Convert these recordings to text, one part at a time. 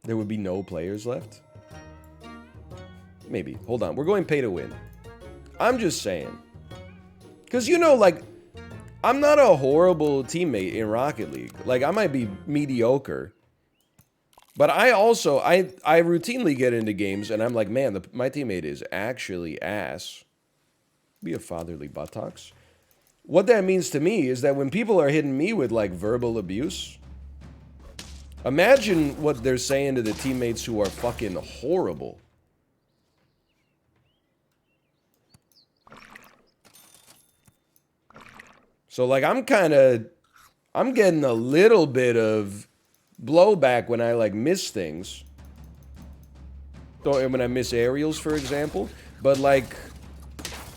There would be no players left? Maybe. Hold on. We're going pay to win. I'm just saying. Because, you know, like, I'm not a horrible teammate in Rocket League. Like, I might be mediocre. But I also, I routinely get into games and I'm like, man, my teammate is actually ass. Be a fatherly buttocks. What that means to me is that when people are hitting me with, like, verbal abuse, imagine what they're saying to the teammates who are fucking horrible. So, like, I'm getting a little bit of blowback when I, like, miss things. When I miss aerials, for example. But, like,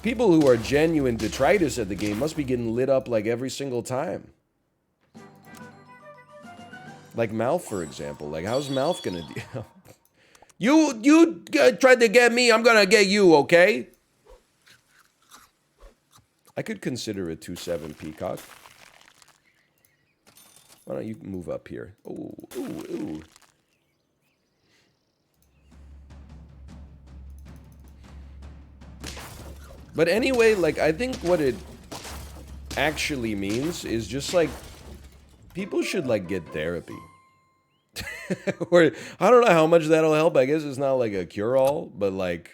people who are genuine detritus at the game must be getting lit up, like, every single time. Like Mouth, for example. Like, how's Mouth gonna deal? You tried to get me, I'm gonna get you, okay? I could consider a 2-7 Peacock. Why don't you move up here? Ooh, ooh, ooh. But anyway, like, I think what it actually means is just, like, people should, like, get therapy. Or, I don't know how much that'll help. I guess it's not, like, a cure-all, but, like,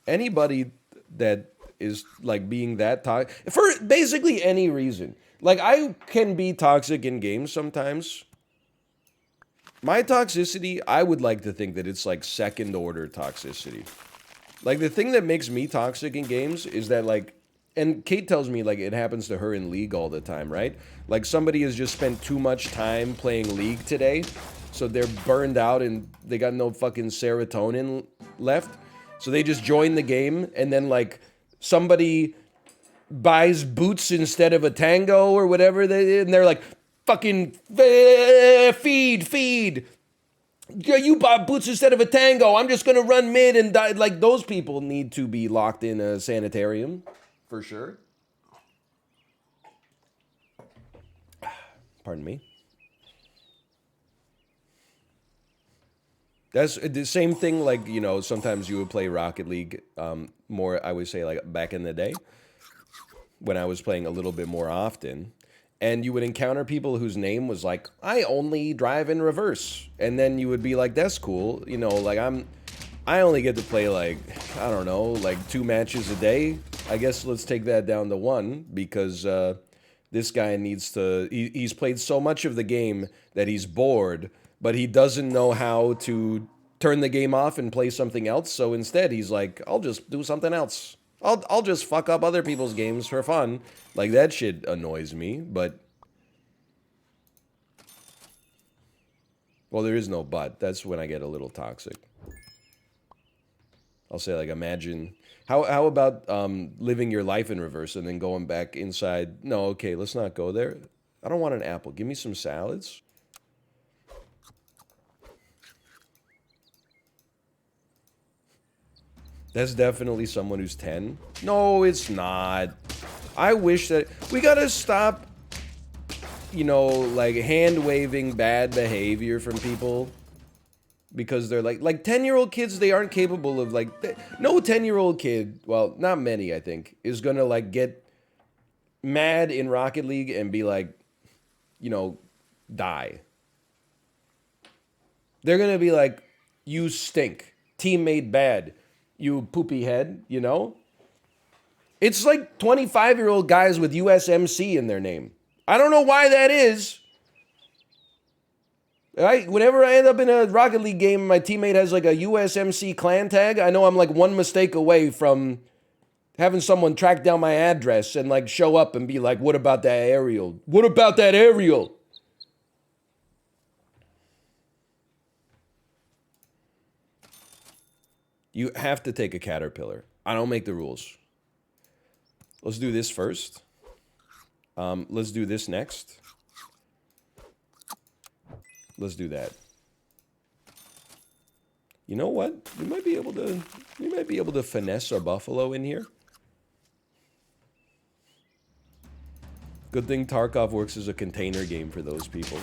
anybody that is, like, being that toxic, for basically any reason. Like, I can be toxic in games sometimes. My toxicity, I would like to think that it's, like, second-order toxicity. Like, the thing that makes me toxic in games is that, like, and Kate tells me, like, it happens to her in League all the time, right? Like, somebody has just spent too much time playing League today, so they're burned out and they got no fucking serotonin left. So they just join the game, and then, like, somebody buys boots instead of a tango or whatever, and they're like, fucking feed. Yeah, you bought boots instead of a tango. I'm just gonna run mid and die. Like, those people need to be locked in a sanitarium, for sure. Pardon me. That's the same thing, like, you know, sometimes you would play Rocket League more, I would say, like, back in the day, when I was playing a little bit more often. And you would encounter people whose name was like, I only drive in reverse. And then you would be like, that's cool. You know, like, I only get to play, like, I don't know, like 2 matches a day. I guess let's take that down to 1, because this guy needs to, he's played so much of the game that he's bored, but he doesn't know how to turn the game off and play something else. So instead, he's like, I'll just do something else. I'll just fuck up other people's games for fun. Like, that shit annoys me, but... Well, there is no but. That's when I get a little toxic. I'll say, like, imagine... How about living your life in reverse and then going back inside? No, okay, let's not go there. I don't want an apple. Give me some salads. That's definitely someone who's 10. No, it's not. I wish that... We gotta stop, you know, like, hand-waving bad behavior from people. Because they're like 10-year-old kids, they aren't capable of, like... No 10-year-old kid, well, not many, I think, is gonna, like, get mad in Rocket League and be like, you know, die. They're gonna be like, you stink. Teammate bad. You poopy head, you know? It's like 25-year-old guys with USMC in their name. I don't know why that is. Whenever I end up in a Rocket League game, my teammate has like a USMC clan tag, I know I'm like one mistake away from having someone track down my address and like show up and be like, what about that aerial? What about that aerial? You have to take a caterpillar. I don't make the rules. Let's do this first. Let's do this next. Let's do that. You know what? We might be able to finesse our buffalo in here. Good thing Tarkov works as a container game for those people.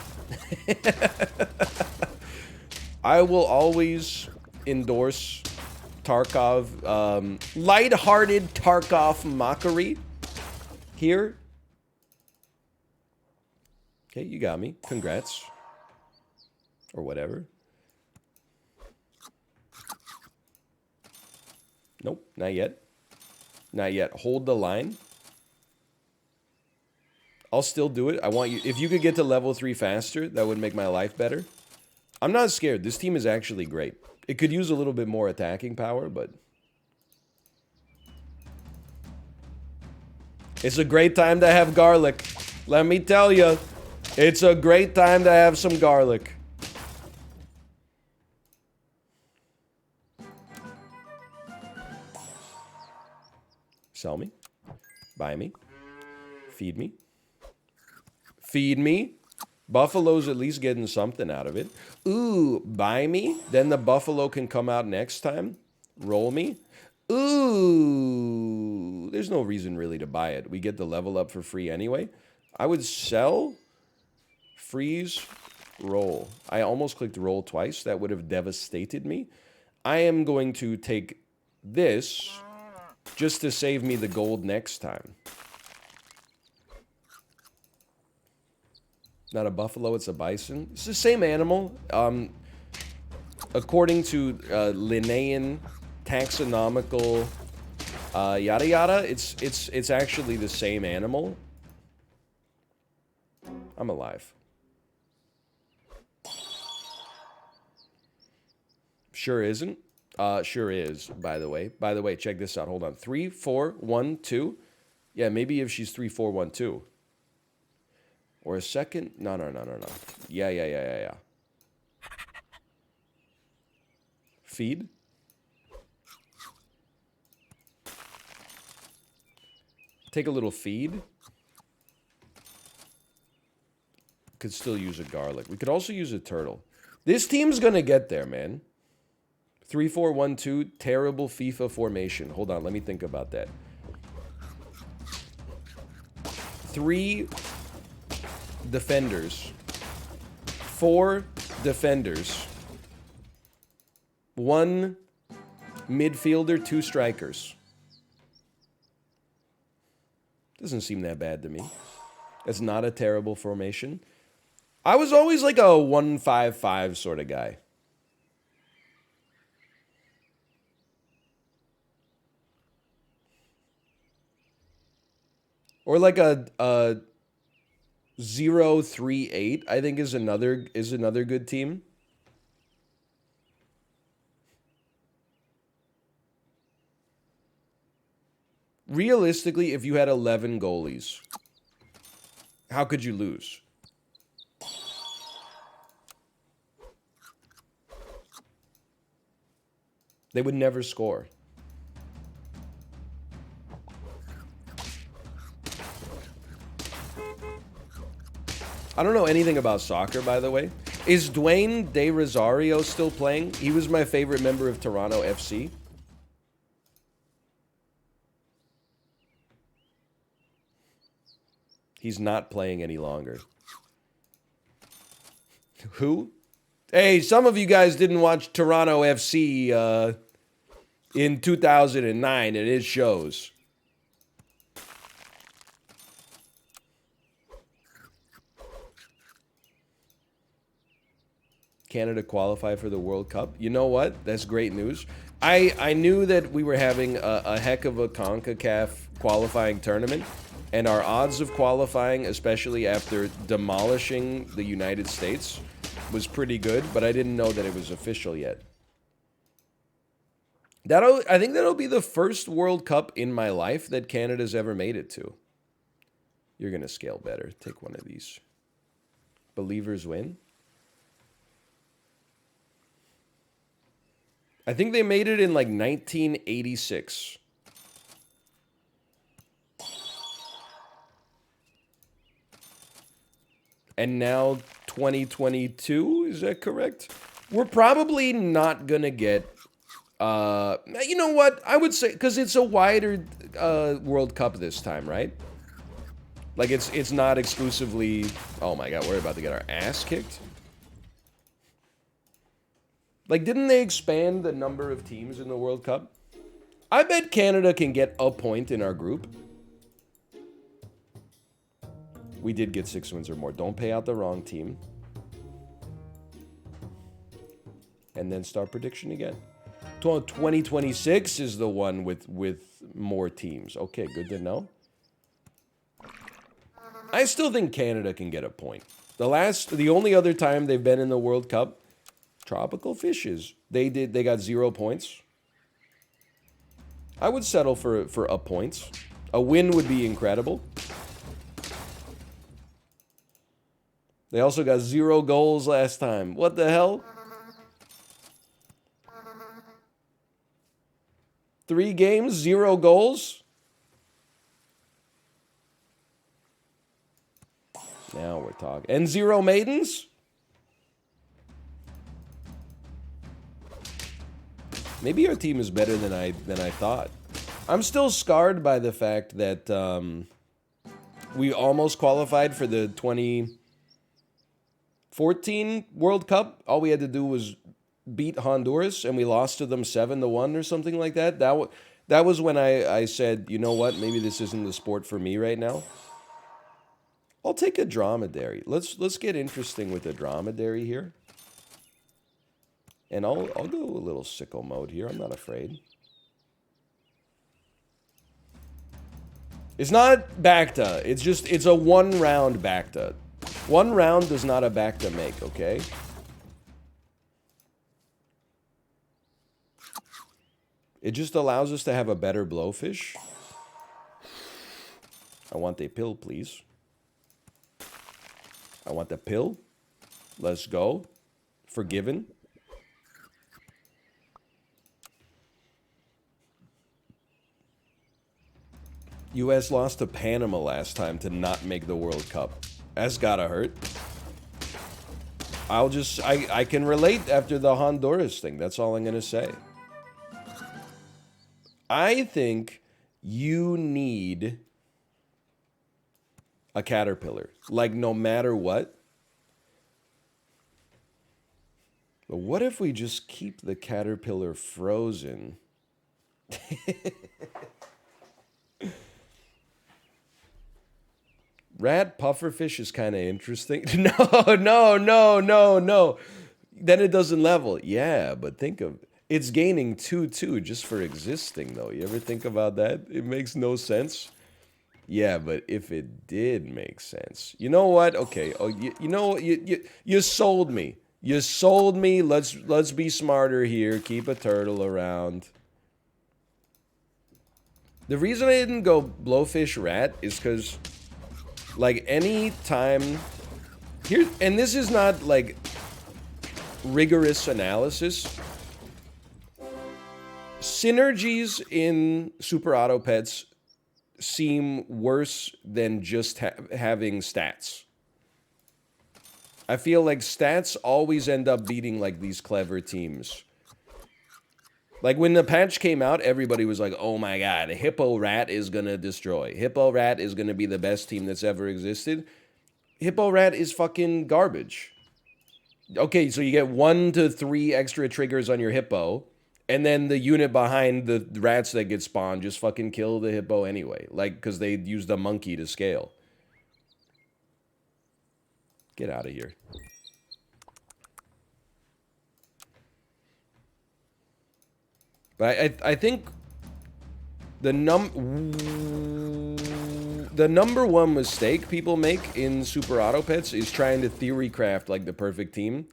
I will always endorse Tarkov, lighthearted Tarkov mockery here. Okay, you got me. Congrats. Or whatever. Nope, not yet. Not yet. Hold the line. I'll still do it. I want you... If you could get to level 3 faster, that would make my life better. I'm not scared. This team is actually great. It could use a little bit more attacking power, but... It's a great time to have garlic. Let me tell you. It's a great time to have some garlic. Sell me. Buy me. Feed me. Feed me. Buffalo's at least getting something out of it. Ooh, buy me. Then the buffalo can come out next time. Roll me. Ooh. There's no reason really to buy it. We get the level up for free anyway. I would sell. Freeze. Roll. I almost clicked roll twice. That would have devastated me. I am going to take this just to save me the gold next time. Not a buffalo, it's a bison. It's the same animal. According to Linnaean taxonomical yada yada, it's actually the same animal. I'm alive. Sure isn't. Sure is, by the way. By the way, check this out. Hold on. 3, 4, 1, 2. Yeah, maybe if she's 3, 4, 1, 2. Or a second? No. Yeah. Feed. Take a little feed. Could still use a garlic. We could also use a turtle. This team's gonna get there, man. 3, 4, 1, 2. Terrible FIFA formation. Hold on, let me think about that. 3 defenders. 4 defenders. 1 midfielder, 2 strikers. Doesn't seem that bad to me. That's not a terrible formation. I was always like a 1-5-5 sort of guy. Or like a 0-3-8, I think is another good team. Realistically, if you had 11 goalies, how could you lose? They would never score. I don't know anything about soccer, by the way. Is Dwayne De Rosario still playing? He was my favorite member of Toronto FC. He's not playing any longer. Who? Hey, some of you guys didn't watch Toronto FC in 2009, and it shows. Canada qualify for the World Cup. You know what? That's great news. I knew that we were having a heck of a CONCACAF qualifying tournament, and our odds of qualifying, especially after demolishing the United States, was pretty good, but I didn't know that it was official yet. I think that'll be the first World Cup in my life that Canada's ever made it to. You're going to scale better. Take one of these. Believers win. I think they made it in like 1986. And now 2022, is that correct? We're probably not going to get... you know what? I would say, because it's a wider World Cup this time, right? Like, it's not exclusively... Oh my god, we're about to get our ass kicked. Like, didn't they expand the number of teams in the World Cup? I bet Canada can get a point in our group. We did get 6 wins or more. Don't pay out the wrong team. And then start prediction again. 2026 is the one with more teams. Okay, good to know. I still think Canada can get a point. The only other time they've been in the World Cup, tropical fishes. They got 0 points. I would settle for a point. A win would be incredible. They also got 0 goals last time. What the hell? 3 games, 0 goals? Now we're talking. And 0 maidens? Maybe our team is better than I thought. I'm still scarred by the fact that we almost qualified for the 2014 World Cup. All we had to do was beat Honduras, and we lost to them 7-1 or something like that. That was when I said, you know what? Maybe this isn't the sport for me right now. I'll take a dromedary. Let's get interesting with the dromedary here. And I'll go a little sickle mode here. I'm not afraid. It's not Bacta. It's a 1-round Bacta. 1 round does not a Bacta make, okay? It just allows us to have a better blowfish. I want a pill, please. I want the pill. Let's go. Forgiven. U.S. lost to Panama last time to not make the World Cup. That's gotta hurt. I can relate after the Honduras thing. That's all I'm gonna say. I think you need a caterpillar. Like, no matter what. But what if we just keep the caterpillar frozen? Rat pufferfish is kind of interesting. No. Then it doesn't level. Yeah, but think of... It's gaining 2/2 just for existing, though. You ever think about that? It makes no sense. Yeah, but if it did make sense... You know what? Okay. Oh, you know, you sold me. You sold me. Let's be smarter here. Keep a turtle around. The reason I didn't go blowfish rat is because... Like, any time... Here, and this is not, like, rigorous analysis. Synergies in Super Auto Pets seem worse than just having stats. I feel like stats always end up beating, like, these clever teams. Like, when the patch came out, everybody was like, oh my god, Hippo Rat is gonna destroy. Hippo Rat is gonna be the best team that's ever existed. Hippo Rat is fucking garbage. Okay, so you get 1 to 3 extra triggers on your Hippo, and then the unit behind the rats that get spawned just fucking kill the Hippo anyway. Like, because they used a monkey to scale. Get out of here. But I think the number one mistake people make in Super Auto Pets is trying to theory craft like the perfect team.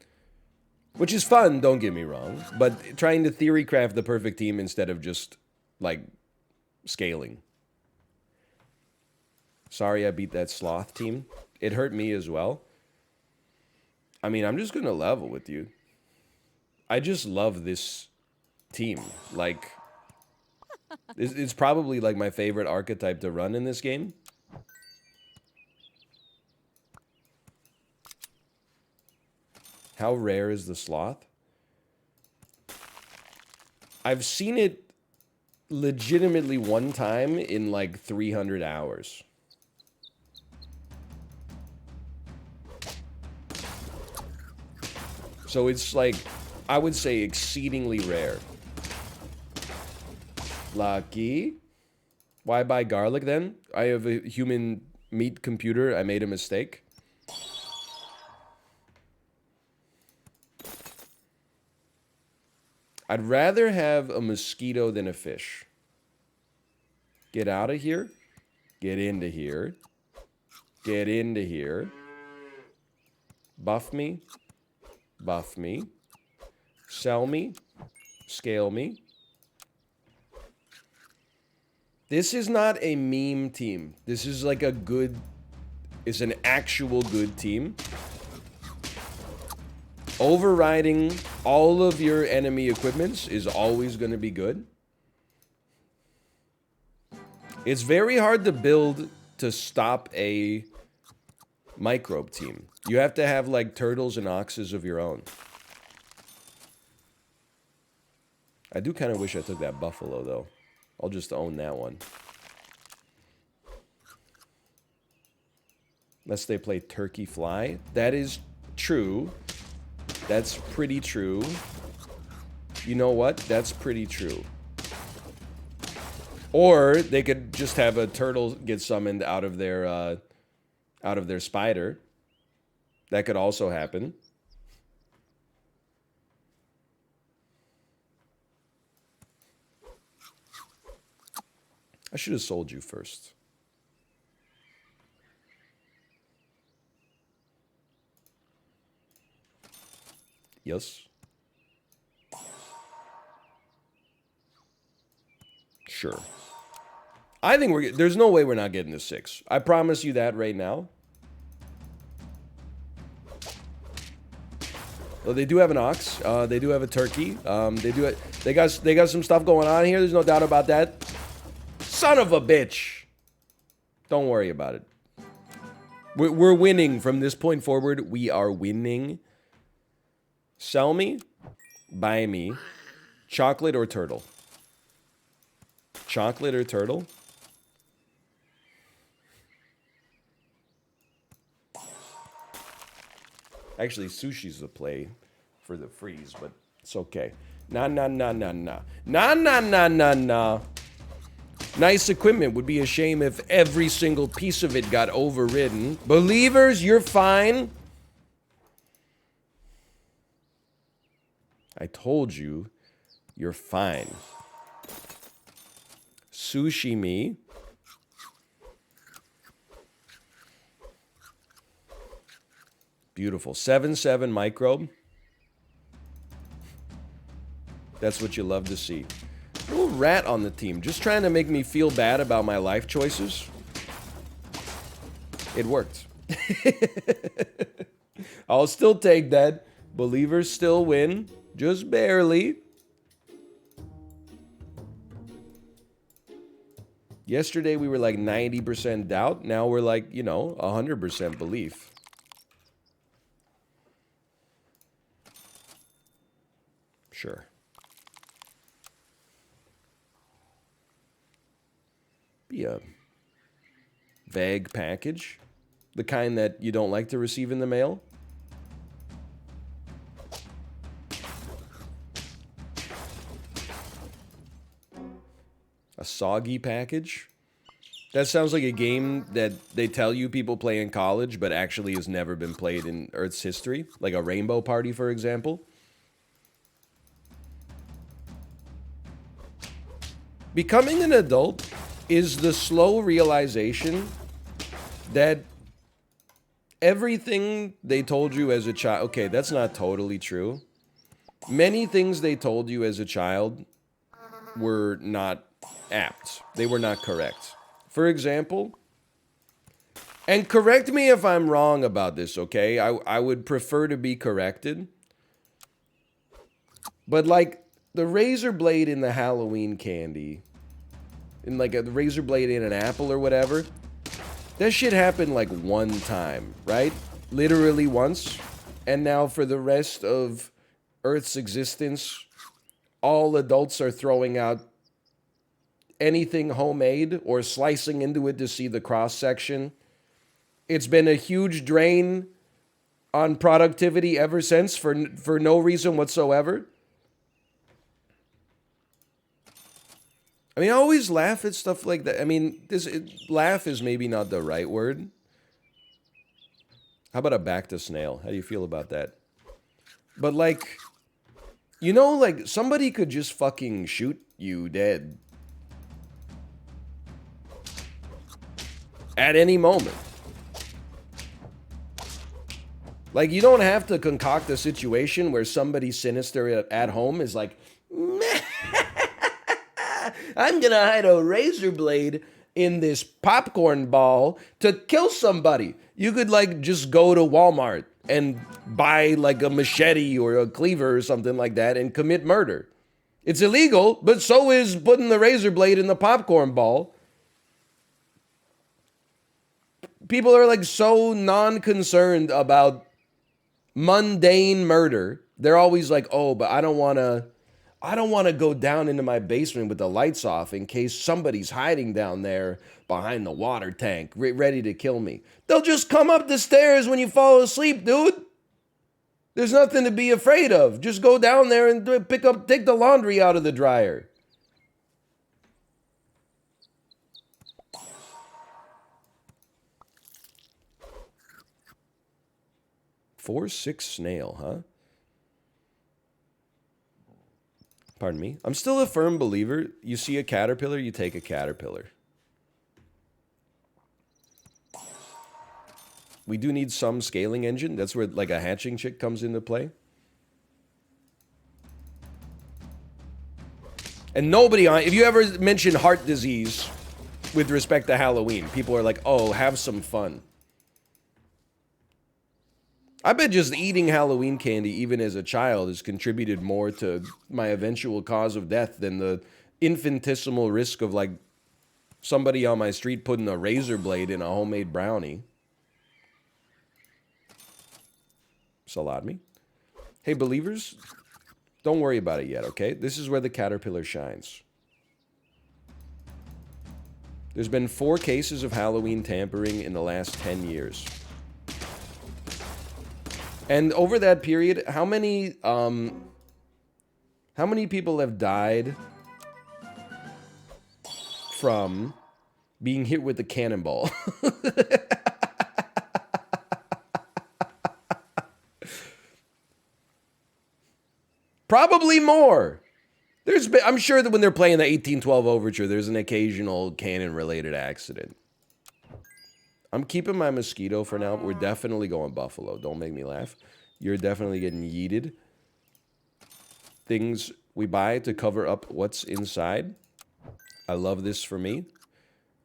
Which is fun, don't get me wrong. But trying to theory craft the perfect team instead of just, like, scaling. Sorry I beat that sloth team. It hurt me as well. I mean, I'm just gonna level with you. I just love this team. Like, it's probably like my favorite archetype to run in this game. How rare is the sloth? I've seen it legitimately one time in like 300 hours. So it's like, I would say exceedingly rare. Lucky. Why buy garlic then? I have a human meat computer. I made a mistake. I'd rather have a mosquito than a fish. Get out of here. Get into here. Get into here. Buff me. Buff me. Sell me. Scale me. This is not a meme team. This is like a good... It's an actual good team. Overriding all of your enemy equipments is always going to be good. It's very hard to build to stop a microbe team. You have to have like turtles and oxes of your own. I do kind of wish I took that buffalo though. I'll just own that one. Unless they play turkey fly. That is true. That's pretty true. You know what? That's pretty true. Or they could just have a turtle get summoned out of their spider. That could also happen. I should have sold you first. Yes. Sure. I think there's no way we're not getting to 6. I promise you that right now. Well, they do have an ox. They do have a turkey. They got some stuff going on here. There's no doubt about that. Son of a bitch. Don't worry about it. We're winning from this point forward. We are winning. Sell me. Buy me. Chocolate or turtle? Chocolate or turtle? Actually, sushi's the play for the freeze, but it's okay. Nah. Nice equipment. Would be a shame if every single piece of it got overridden. Believers, you're fine. I told you, you're fine. Sushi me. Beautiful. 7/7 microbe. That's what you love to see. A little rat on the team. Just trying to make me feel bad about my life choices. It worked. I'll still take that. Believers still win. Just barely. Yesterday we were like 90% doubt. Now we're like, 100% belief. Sure. Be a vague package. The kind that you don't like to receive in the mail. A soggy package? That sounds like a game that they tell you people play in college, but actually has never been played in Earth's history. Like a Rainbow Party, for example. Becoming an adult is the slow realization that everything they told you as a child... Okay, that's not totally true. Many things they told you as a child were not apt. They were not correct. For example, and correct me if I'm wrong about this, okay? I would prefer to be corrected. But like the razor blade in the Halloween candy, in like a razor blade in an apple or whatever, that shit happened like one time, right? Literally once. And now for the rest of Earth's existence, all adults are throwing out anything homemade or slicing into it to see the cross section. It's been a huge drain on productivity ever since for no reason whatsoever. I mean, I always laugh at stuff like that. I mean, laugh is maybe not the right word. How about a back to snail? How do you feel about that? But like, you know, like somebody could just fucking shoot you dead at any moment. Like, you don't have to concoct a situation where somebody sinister at home is like, I'm gonna hide a razor blade in this popcorn ball to kill somebody. You could like just go to Walmart and buy like a machete or a cleaver or something like that and commit murder. It's illegal, but so is putting the razor blade in the popcorn ball. People are like so non-concerned about mundane murder. They're always like, oh, but I don't want to go down into my basement with the lights off in case somebody's hiding down there behind the water tank, ready to kill me. They'll just come up the stairs when you fall asleep, dude. There's nothing to be afraid of. Just go down there and take the laundry out of the dryer. Four, 6 snail, huh? Pardon me. I'm still a firm believer. You see a caterpillar, you take a caterpillar. We do need some scaling engine. That's where like a hatching chick comes into play. And nobody on, if you ever mention heart disease with respect to Halloween, people are like, oh, have some fun. I bet just eating Halloween candy, even as a child, has contributed more to my eventual cause of death than the infinitesimal risk of, like, somebody on my street putting a razor blade in a homemade brownie. Salami. Hey, believers, don't worry about it yet, okay? This is where the caterpillar shines. There's been 4 cases of Halloween tampering in the last 10 years. And over that period, how many people have died from being hit with a cannonball? Probably more. I'm sure that when they're playing the 1812 Overture, there's an occasional cannon-related accident. I'm keeping my mosquito for now, but we're definitely going buffalo. Don't make me laugh. You're definitely getting yeeted. Things we buy to cover up what's inside. I love this for me.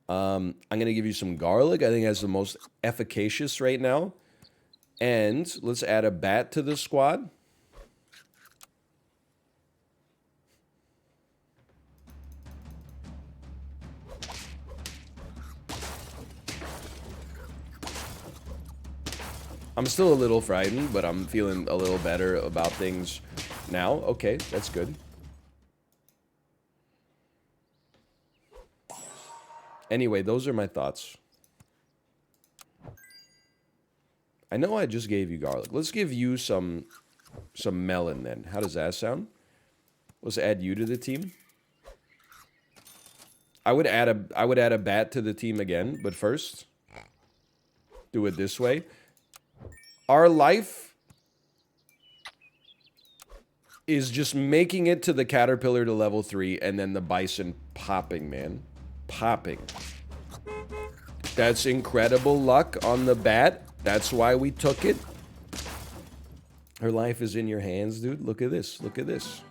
I'm going to give you some garlic. I think that's the most efficacious right now. And let's add a bat to the squad. I'm still a little frightened, but I'm feeling a little better about things now. Okay, that's good. Anyway, those are my thoughts. I know I just gave you garlic. Let's give you some melon then. How does that sound? Let's add you to the team. I would add a bat to the team again, but first, do it this way. Our life is just making it to the caterpillar to level 3 and then the bison popping, man. Popping. That's incredible luck on the bat. That's why we took it. Her life is in your hands, dude. Look at this. Look at this.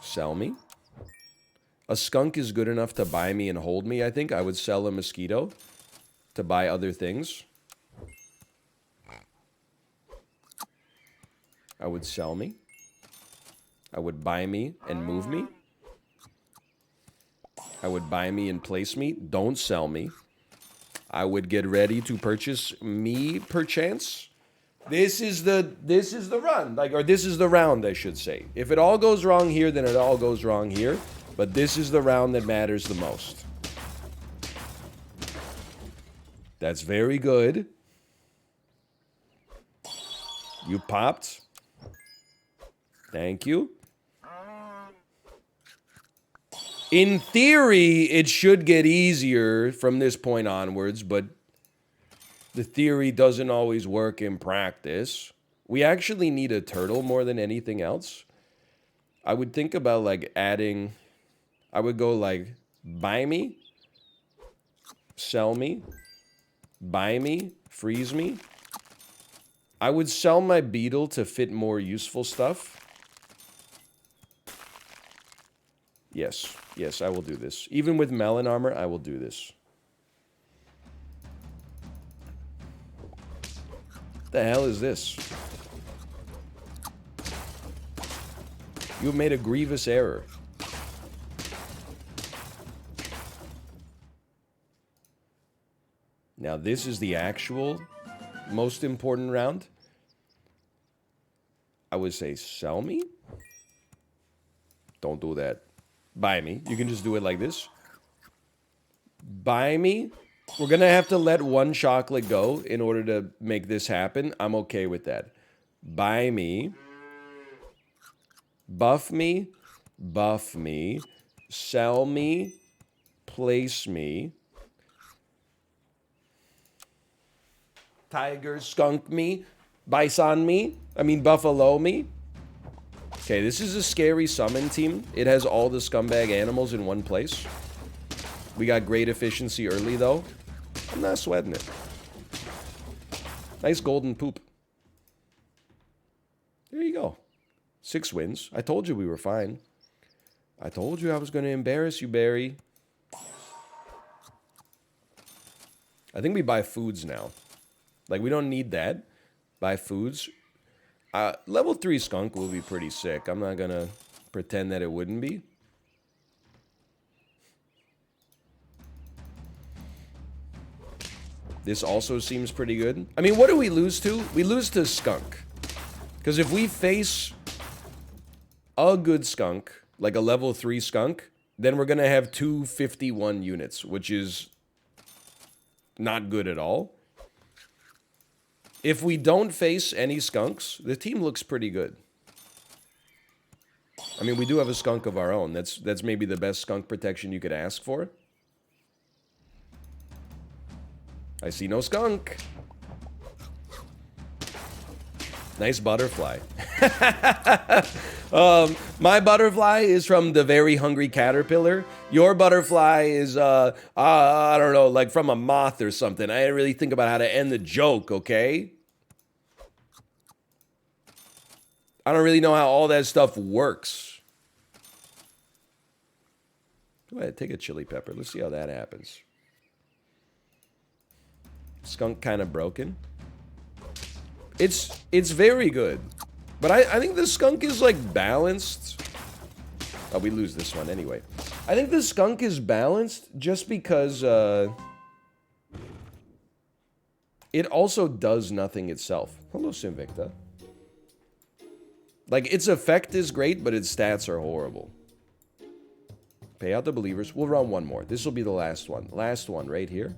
Sell me. A skunk is good enough to buy me and hold me, I think. I would sell a mosquito to buy other things. I would sell me. I would buy me and move me. I would buy me and place me. Don't sell me. I would get ready to purchase me, perchance. This is the run, or this is the round, I should say. If it all goes wrong here, then it all goes wrong here. But this is the round that matters the most. That's very good. You popped. Thank you. In theory, it should get easier from this point onwards, but the theory doesn't always work in practice. We actually need a turtle more than anything else. I would think about, like, adding... I would go, like, buy me, sell me, buy me, freeze me. I would sell my beetle to fit more useful stuff. Yes, yes, I will do this. Even with melon armor, I will do this. What the hell is this? You have made a grievous error. Now, this is the actual most important round. I would say sell me. Don't do that. Buy me. You can just do it like this. Buy me. We're going to have to let one chocolate go in order to make this happen. I'm okay with that. Buy me. Buff me. Buff me. Sell me. Place me. Tiger skunk me. Bison me. I mean buffalo me. Okay, this is a scary summon team. It has all the scumbag animals in one place. We got great efficiency early, though. I'm not sweating it. Nice golden poop. There you go. 6 wins. I told you we were fine. I told you I was going to embarrass you, Barry. I think we buy foods now. Like, we don't need that. Buy foods. Level 3 skunk will be pretty sick. I'm not going to pretend that it wouldn't be. This also seems pretty good. I mean, what do we lose to? We lose to skunk. Because if we face a good skunk, like a level 3 skunk, then we're going to have 251 units, which is not good at all. If we don't face any skunks, the team looks pretty good. I mean, we do have a skunk of our own. That's maybe the best skunk protection you could ask for. I see no skunk. Nice butterfly. My butterfly is from the very hungry caterpillar. Your butterfly is, I don't know, like from a moth or something. I didn't really think about how to end the joke, okay? I don't really know how all that stuff works. Go ahead, take a chili pepper. Let's see how that happens. Skunk kind of broken. It's very good. But I think the skunk is, like, balanced. Oh, we lose this one anyway. I think the skunk is balanced just because it also does nothing itself. Hello, Sinvicta. Like, its effect is great, but its stats are horrible. Pay out the believers. We'll run one more. This will be the last one. Last one right here.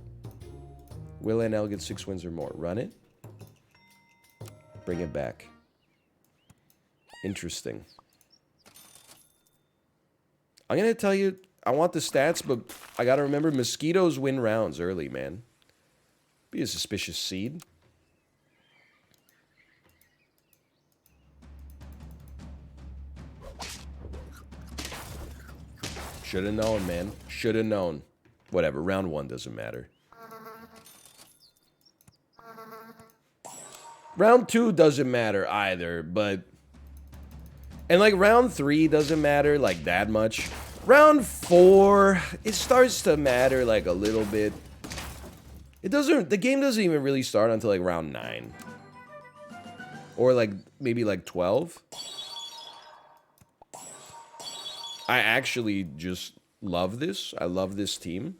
Will NL get 6 wins or more? Run it. Bring it back. Interesting. I'm going to tell you, I want the stats, but I got to remember mosquitoes win rounds early, man. Be a suspicious seed. Should have known, man. Should have known. Whatever, round 1 doesn't matter. Round 2 doesn't matter either, but... And, like, round 3 doesn't matter, like, that much. Round 4, it starts to matter, like, a little bit. It doesn't... The game doesn't even really start until, like, round 9. Or, like, maybe, like, 12. I actually just love this. I love this team.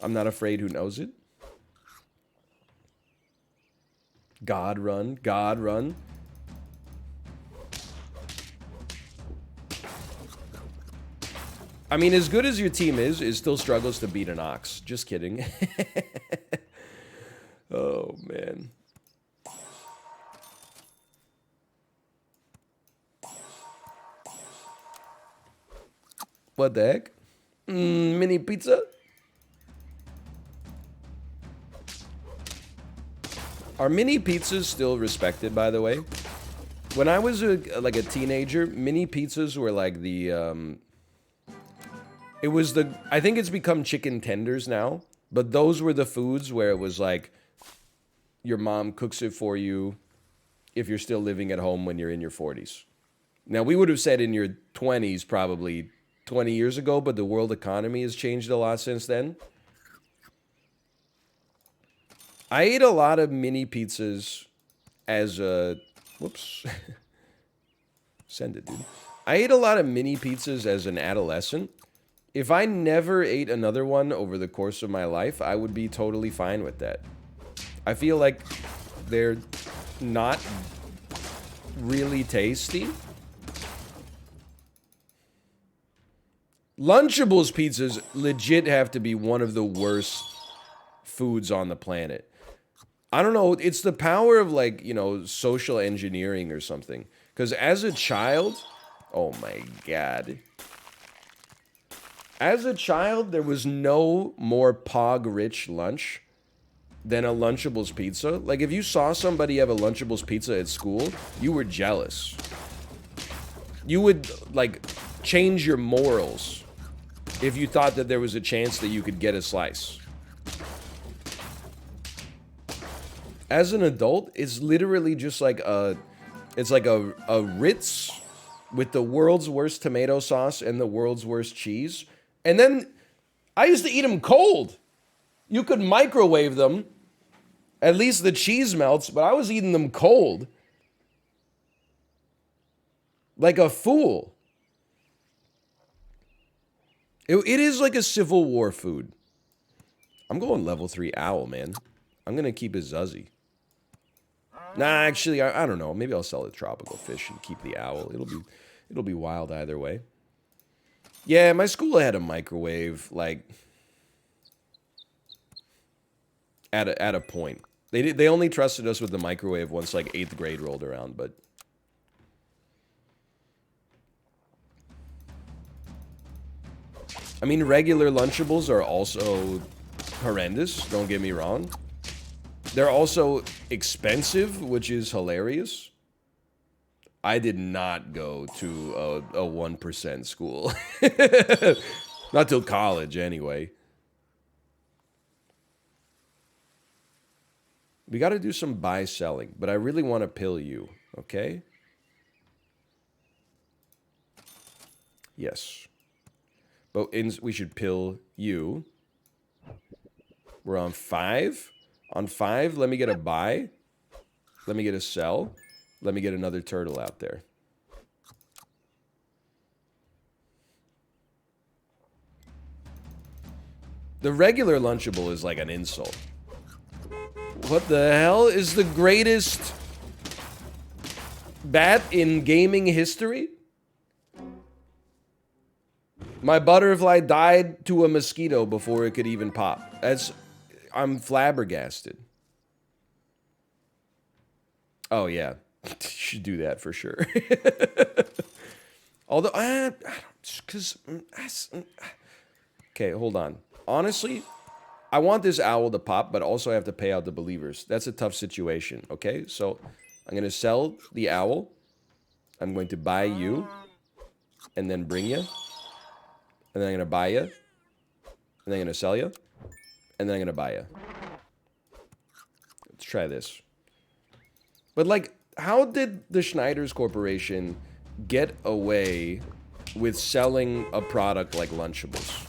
I'm not afraid who knows it. God run. God run. I mean, as good as your team is, it still struggles to beat an ox. Just kidding. Oh, man. What the heck? Mini pizza? Are mini pizzas still respected, by the way? When I was like a teenager, mini pizzas were like the, it was the, I think it's become chicken tenders now, but those were the foods where it was like, your mom cooks it for you if you're still living at home when you're in your 40s. Now, we would have said in your 20s probably 20 years ago, but the world economy has changed a lot since then. I ate a lot of mini pizzas as a... Whoops. Send it, dude. I ate a lot of mini pizzas as an adolescent. If I never ate another one over the course of my life, I would be totally fine with that. I feel like they're not really tasty. Lunchables pizzas legit have to be one of the worst foods on the planet. I don't know, it's the power of, like, you know, social engineering or something. Because as a child, oh my god. As a child, there was no more pog-rich lunch than a Lunchables pizza. Like, if you saw somebody have a Lunchables pizza at school, you were jealous. You would, like, change your morals if you thought that there was a chance that you could get a slice. As an adult, it's literally just like a Ritz with the world's worst tomato sauce and the world's worst cheese. And then I used to eat them cold. You could microwave them. At least the cheese melts, but I was eating them cold. Like a fool. It is like a Civil War food. I'm going level 3 owl, man. I'm going to keep it Zuzzy. Nah, actually, I don't know. Maybe I'll sell a tropical fish and keep the owl. It'll be wild either way. Yeah, my school had a microwave, like, at a point. They only trusted us with the microwave once, like, 8th grade rolled around, but... I mean, regular Lunchables are also horrendous, don't get me wrong. They're also expensive, which is hilarious. I did not go to a 1% school. Not till college, anyway. We got to do some buy-selling, but I really want to pill you, okay? Yes. But we should pill you. We're on 5. On 5, let me get a buy. Let me get a sell. Let me get another turtle out there. The regular Lunchable is like an insult. What the hell is the greatest bat in gaming history? My butterfly died to a mosquito before it could even pop. I'm flabbergasted. Oh, yeah. You should do that for sure. Although, I don't, because... Okay, hold on. Honestly, I want this owl to pop, but also I have to pay out the believers. That's a tough situation, okay? So, I'm going to sell the owl. I'm going to buy you. And then bring you. And then I'm going to buy you. And then I'm going to sell you. And then I'm going to buy you. Let's try this. But, like, how did the Schneider's Corporation get away with selling a product like Lunchables?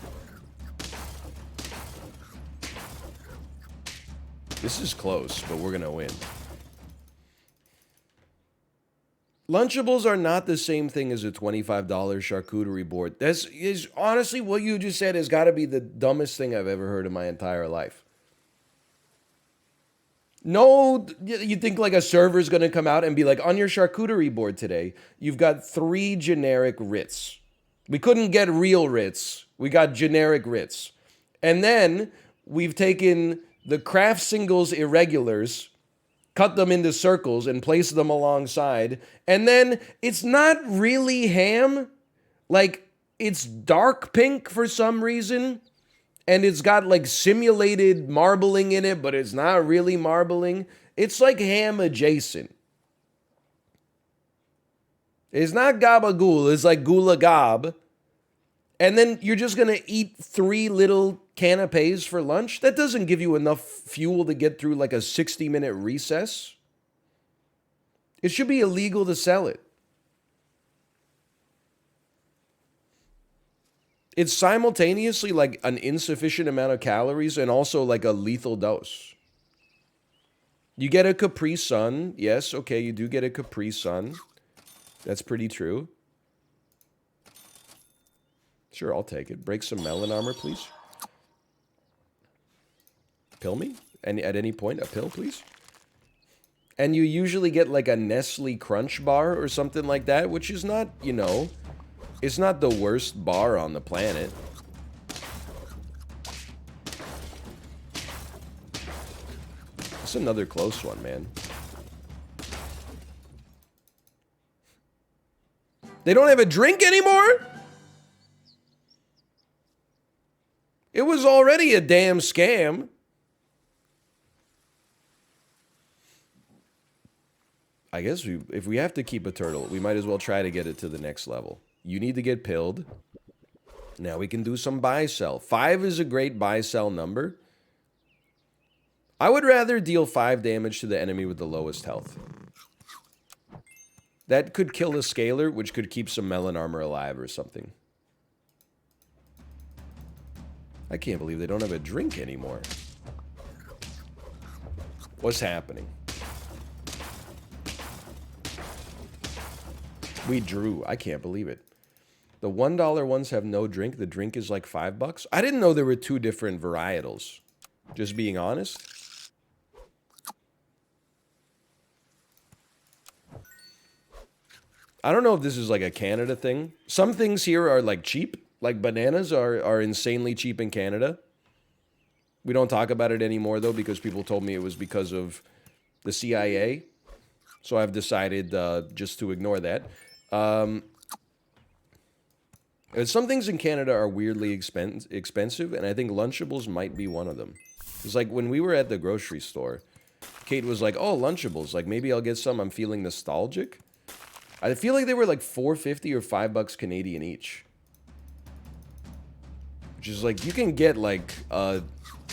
This is close, but we're going to win. Lunchables are not the same thing as a $25 charcuterie board. This is honestly what you just said has got to be the dumbest thing I've ever heard in my entire life. No, you think like a server's going to come out and be like, on your charcuterie board today, you've got 3 generic Ritz. We couldn't get real Ritz. We got generic Ritz. And then we've taken the craft singles irregulars, cut them into circles and place them alongside, and then it's not really ham. Like, it's dark pink for some reason, and it's got like simulated marbling in it, but it's not really marbling. It's like ham adjacent. It's not gabagool, it's like gula gab. And then you're just gonna eat 3 little canapes for lunch? That doesn't give you enough fuel to get through like a 60-minute recess. It should be illegal to sell it. It's simultaneously like an insufficient amount of calories and also like a lethal dose. You get a Capri Sun. Yes, okay, you do get a Capri Sun. That's pretty true. Sure, I'll take it. Break some melon armor, please. Pill me? And at any point, a pill, please? And you usually get like a Nestle Crunch bar or something like that, which is not, you know, it's not the worst bar on the planet. It's another close one, man. They don't have a drink anymore? It was already a damn scam. I guess if we have to keep a turtle, we might as well try to get it to the next level. You need to get pilled. Now we can do some buy-sell. 5 is a great buy-sell number. I would rather deal 5 damage to the enemy with the lowest health. That could kill a scaler, which could keep some melon armor alive or something. I can't believe they don't have a drink anymore. What's happening? We drew. I can't believe it. The $1 ones have no drink. The drink is like $5. I didn't know there were 2 different varietals. Just being honest. I don't know if this is like a Canada thing. Some things here are like cheap. Like bananas are insanely cheap in Canada. We don't talk about it anymore though because people told me it was because of the CIA. So I've decided just to ignore that. Some things in Canada are weirdly expensive, and I think Lunchables might be one of them. It's like when we were at the grocery store, Kate was like, "Oh, Lunchables! Like maybe I'll get some. I'm feeling nostalgic." I feel like they were like $4.50 or $5 Canadian each, which is like you can get like a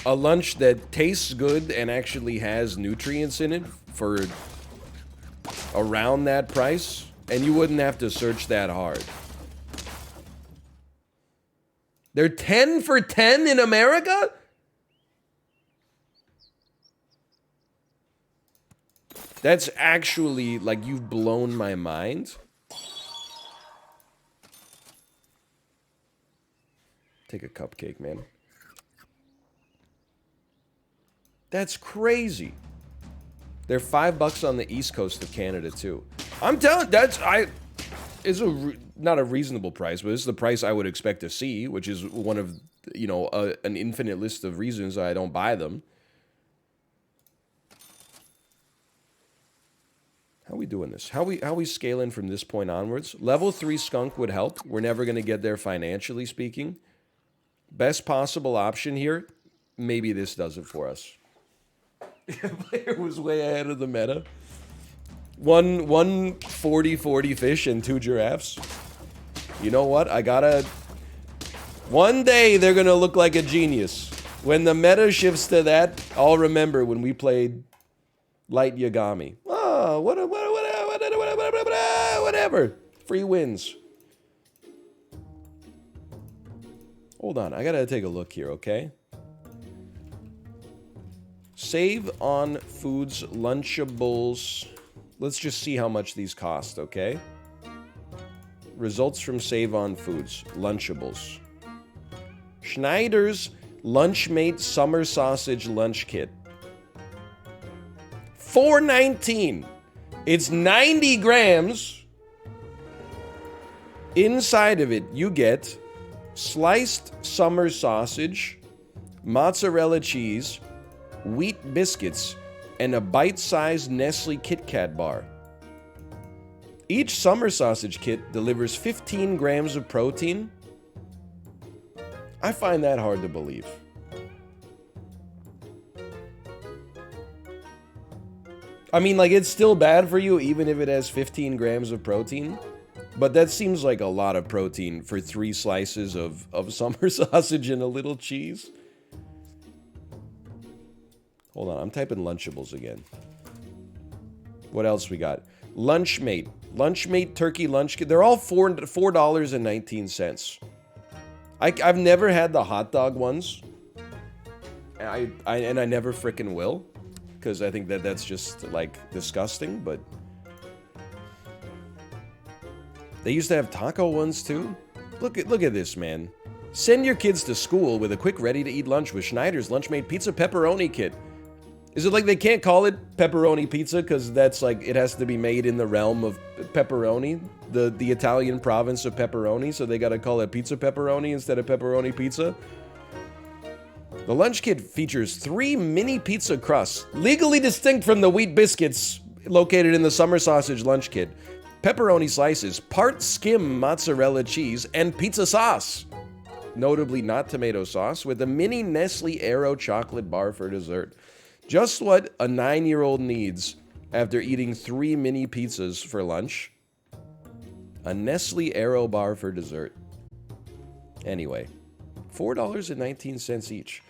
lunch that tastes good and actually has nutrients in it for around that price, and you wouldn't have to search that hard. They're 10 for 10 in America? That's actually, like, you've blown my mind. Take a cupcake, man. That's crazy. They're $5 on the east coast of Canada, too. I'm telling, it's not a reasonable price, but it's the price I would expect to see, which is one of, you know, an infinite list of reasons I don't buy them. How are we doing this? How we scaling from this point onwards? Level 3 skunk would help. We're never going to get there financially speaking. Best possible option here, maybe this does it for us. Player was way ahead of the meta. One 40-40 fish and 2 giraffes. You know what? One day they're going to look like a genius. When the meta shifts to that, I'll remember when we played Light Yagami. Oh, whatever. Free wins. Hold on. I got to take a look here, okay? Save on foods, Lunchables. Let's just see how much these cost, okay? Results from save on foods, Lunchables. Schneider's Lunchmate Summer Sausage Lunch Kit. $4.19. It's 90 grams. Inside of it, you get sliced summer sausage, mozzarella cheese, wheat biscuits, and a bite-sized Nestle Kit Kat bar. Each summer sausage kit delivers 15 grams of protein. I find that hard to believe. I mean, like, it's still bad for you even if it has 15 grams of protein. But that seems like a lot of protein for 3 slices of summer sausage and a little cheese. Hold on, I'm typing Lunchables again. What else we got? Lunchmate. Lunchmate turkey lunch kit. They're all $4.19. I've never had the hot dog ones. I never frickin' will. Because I think that's just, like, disgusting, but... They used to have taco ones, too. Look at this, man. Send your kids to school with a quick ready-to-eat lunch with Schneider's Lunchmate Pizza Pepperoni Kit. Is it like they can't call it pepperoni pizza because that's like, it has to be made in the realm of pepperoni, the Italian province of pepperoni, so they gotta call it pizza pepperoni instead of pepperoni pizza? The lunch kit features 3 mini pizza crusts, legally distinct from the wheat biscuits located in the summer sausage lunch kit, pepperoni slices, part skim mozzarella cheese, and pizza sauce. Notably not tomato sauce, with a mini Nestle Aero chocolate bar for dessert. Just what a 9-year-old needs after eating 3 mini pizzas for lunch. A Nestle Aero bar for dessert. Anyway, $4.19 each.